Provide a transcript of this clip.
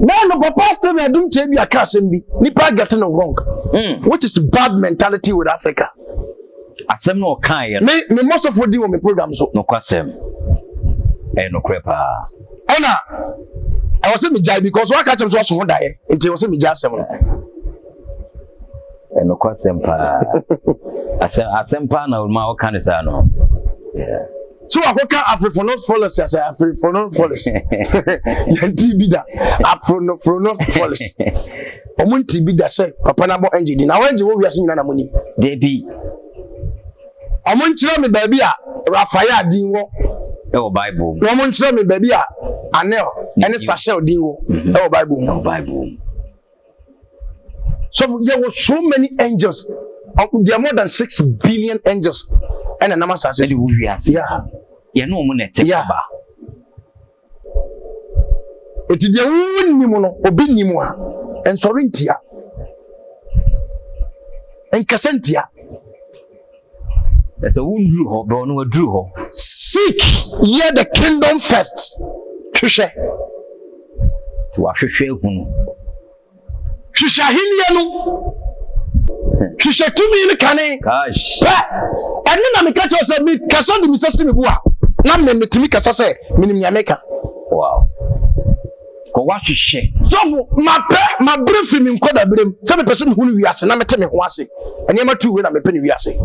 Man, no pastor, I don't tell you a cassimbi. Nipa getting wrong. Which is bad mentality with Africa. Asem no kind. Me most of what do on my program so. No kwasem. No crepa. Ona. I was saying me jai because what catch him so so die. It was saying me jai sem. No kwasem pa. Asem pa na ma o kan sa no. Yeah. So I go can Aphrosnolofalis as Aphrosnolofalis. Yanti bi da Aphrosnolofalis. Omunti bi da say papa na bo engine na wenje wo wiase nyina na moni. Dey bi. Omunchira me baabi a Raphael din wo. E wo Bible. Omunchira me baabi a Anel ene Sashel din wo. E wo Bible. No Bible. So there were so many angels. There are more than 6 billion angels. And a number of yeah. You know, yeah. It is the only mono, Obinimoa, and Sorintia, and Cassentia. There's a wound drew her, but no drew her. Seek ye the kingdom first. Shisha. To a Shishahinianu. Shisha to me in the canny. Gosh. And then I catch us a meet Casson, Mrs. Simibua. Nam me to me Cassase, Minim Yameka. Wow. Go watch your shit. So, my briefing in Coda Brim, 7% who we are, and I'm a 10 and 1 say, and you're 2 when I'm a penny we are saying.